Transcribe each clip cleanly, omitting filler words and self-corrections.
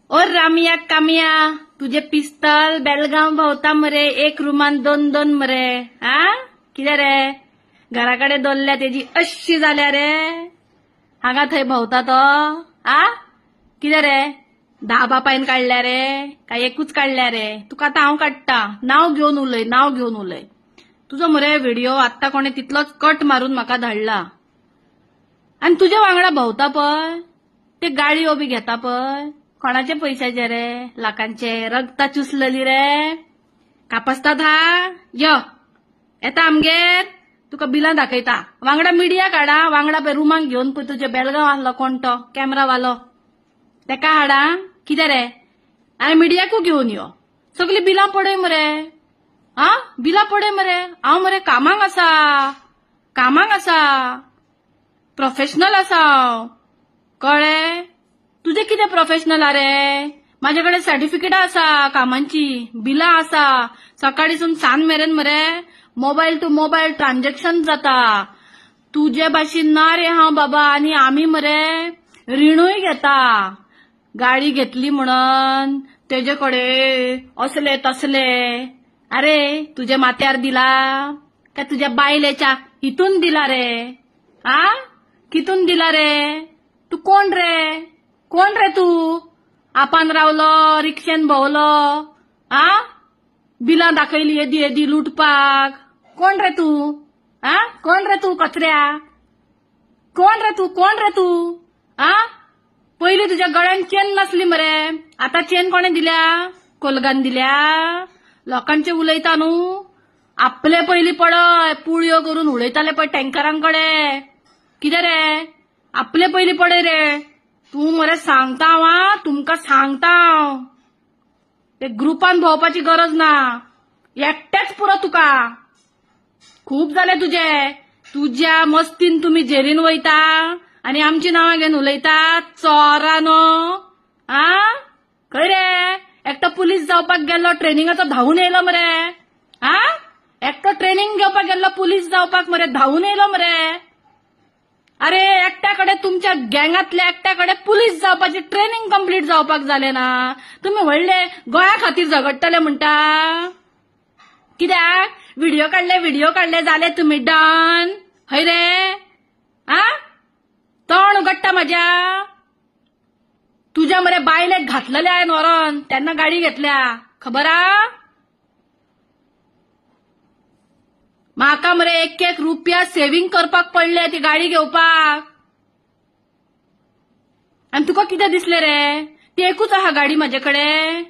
ओ रामिया कामिया, तुझे पिस्तल बेलगाव भोवता मरे एक रुमान दोन दोन मरे. हा कितें रे घराकडे दोल्ल्या तेजी अशी जाल्या रे. हांगा थंय भोवता तो आ कितें रे 10 बापायन काढल्या रे काय एकूच काढल्या रे. तुका आतां हांव काडटा. नाव घेवन उलय. तुजो मरे व्हिडिओ आत्ता कोणे तितलोच कट मारून म्हाका धाडला. आणि तुझ्या वांगडा भोवता पय ते गाडी उबी घेता पय कोणाचे पैशाचे रे. लाखांचे. रगता चुसलेली रे. कापसतात हा येता आमगेर तुका बिलां दाखयता. वांगडा मिडिया काढा. वांगडा पय रुमांक घेवन पय तुजे बेलगांव आहलो कोण तो कॅमेरावालो तेका हाडा. कितें रे आनी मिडियाकू घेवन यो. सगळी बिलां पडय मरे. हा बिलां पडय मरे. हांव मरे कामाक आसा. प्रोफेशनल आसा कळ्ळे. तुझे कितें प्रोफेशनल रे. माझ्याकडे सर्टिफिकेटा आसा कामांची बिलां आसा. सकाळीसून सांज मेरेन मरे मोबाईल टू मोबाईल ट्रान्झॅक्शन जाता. तुझे भाशेन ना रे हांव बाबा. आणि आम्ही मरे रिणूय घेता. गाडी घेतली म्हणून तेजेकडे असले तसले. अरे तुझ्या माथ्यार दिला का तुझ्या बायलेच्या हितून दिला रे. आ कितून दिला रे. तू कोण रे तू. आपण रावलो रिक्षेन भोवलो. आ बिलां दाखयली येदी लुटपाक. कोण रे तू. कोण रे तू कचऱ्या. कोण रे तू. आ पहिली तुझ्या गळ्यान चेन नसली मरे. आता चेन कोणे दिल्या. कोलगान दिल्या. लोकांचे उलयता न्हू. आपले पहिली पडय पुळयो करून उडयताले पय टँकरांकडे. कितें रे आपले पहिली पडय रे. तू मरे सांगता वा तुमका सांगता ते ग्रुपान भोवपाची गरज ना. एकटेच पुरो तुका. खूप झाले तुझे. तुझ्या मस्तीन तुम्ही जेलीन वयता आणि आमची नावां घेवन उलयता चोरानो. खंय रे एकटो पुलीस जावपाक गेल्लो ट्रेनिंगाचो धांवून येयलो मरे. एकटो ट्रेनिंग घेवपाक गेल्लो पुलीस जावपाक मरे धांवून येयलो मरे. अरे एकट्याकडे तुमच्या गँगातल्या एकट्याकडे पुलीस जावपाची ट्रेनिंग कंप्लीट जावपाक जाले ना. तुम्ही व्हडले गोंया खातीर झगडटले म्हणटा. कित्याक व्हिडिओ काढले जाले तुम्ही डन. हय रे तोंड उगडटा माझ्या. तुझ्या मरे बायलेक घातलेले हांवें व्हरोन तेन्ना गाडी घेतल्या खबर आ. म्हाका मरे एक रुपया सेव्हिंग करपाक पडले ती गाडी घेवपाक. आणि तुका कितें दिसले रे. ती एकूच आहा गाडी म्हाजेकडे.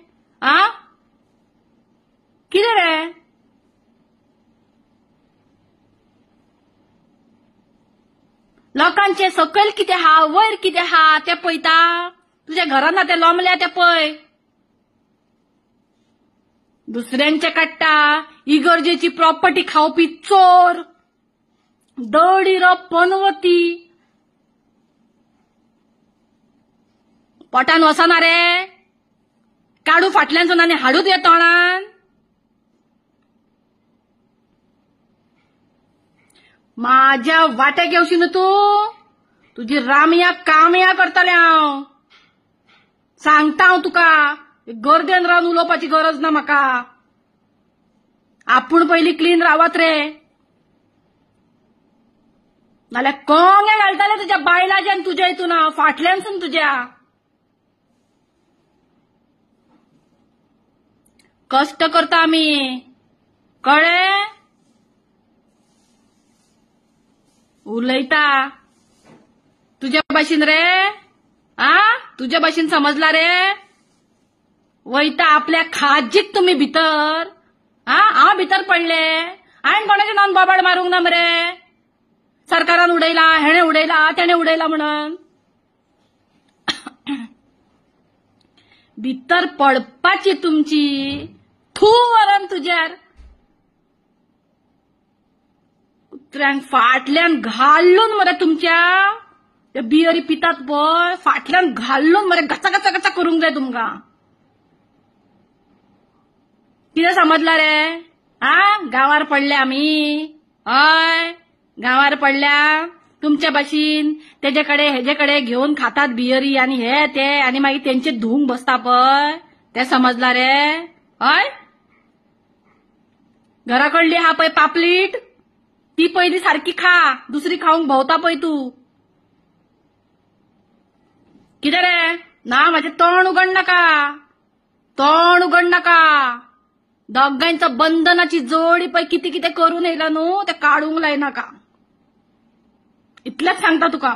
कितें रे लोकांचे सकयल कितें हा वयर कितें हा ते पळयता. तुझ्या घरान ते लोंबल्या ते पळय. दुसऱ्यांचे काडटा. इगर्जेची प्रॉपर्टी खावपी चोर. दडीरो पनवती. पोटान वसना रे. काडू फाटल्यानसून आनी हाडूच ये तोंडान. माझ्या वाट्याक येवशी न्हू तू. तुझी रामिया कामिया करतले हांव. सांगता हांव तुका. गर्देन रावन उलोवपाची गरज ना म्हाका. आपूण पयली क्लीन रावत रे. नाल्यार कोंगे घालताले तुझ्या बायलाच्यान तुज्या हितून हांव फाटल्यानसून तुज्या. कष्ट करता आमी कळ्ळे. उलयता तुझ्या भाशेन रे. तुझ्या भाशेन समजला रे. वयता आपल्या खाजीक तुम्ही भितर. हांव भितर पडले. हांवें कोणाचे नांवन बोबाड मारूंक ना मरे. सरकारान उडयला हेणे उडयला तेणे उडयला म्हणून. भितर पडपाची तुमची थू वरण तुज्यार. कुत्र्यांक फाटल्यान घालून मरे तुमच्या ते बियरी पितात पळय फाटल्यान घालून मरे गचा गचा गचा करूंक जाय तुमकां. कितें समजला रे. गांवार पडले आमी. हय गांवार पडल्या. तुमच्या भाशीन त्याच्याकडे हेजेकडे घेऊन खातात बियरी आणि हे ते आणि मागीर त्यांचे धुवंक बसता पय ते समजला रे हय. घराकडली हा पय पापलीट ती पहिली सारखी खा दुसरी खाऊंक भोवता पय तू. कितें रे ना माझे तोंड उगड नाका तोंड उगड नाका. दोगांच्या बंधनाची जोडी पय किती किती करून येयला न्हू ते काढूंक लायनाका इतलेंच सांगता तुका.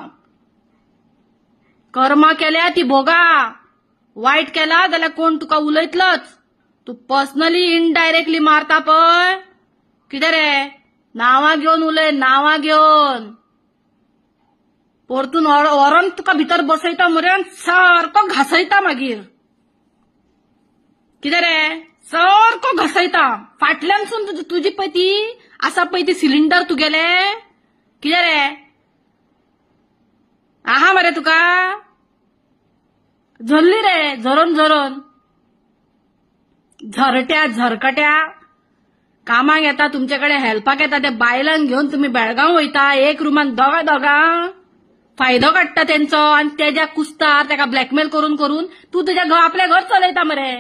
कर्म केल्या ती भोगा वाईट केला जाल्यार कोण तुका उलयतलोच. तू पर्सनली इनडायरेक्टली मारता पय कितें रे नावां घेवन उलय नावां घेवन परतून व्हरोन तुका भितर बसयता मरे सारको घासयता मागीर. कितें रे सारको घासयता फाटल्यानसून तुजी पय ती आसा पय ती सिलिंडर तुगेले कितें रे आहा मरे तुका झरली रे झरोन झरोन झरट्या झरकट्या कामाक येता तुमच्याकडे हेल्पाक येता त्या बायलांक घेऊन तुम्ही बेळगांव वयता एक रुमान दोगां फायदो काडटा तेंचो आणि तेज्या कुस्तार तेका ब्लॅकमेल करून करून तू तुझ्या आपल्या घर चलयता मरे.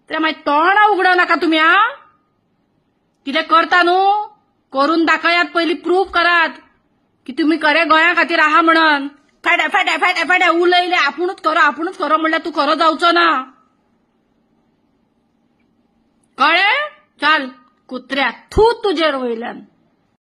ते मागीर तोंडां उगडो नाका तुमी आ कितें करता न्हू करून दाखयात पयली प्रूफ करात की तुम्ही खरे गोंया खातीर आहा म्हणून. फाट्या फाट्या फाट्या फाट्या उलयले आपुणूच खरो म्हणल्यार तू खरो जावचो ना कळ्ळें. चल कुत्र्या थू तुजेर वयल्यान.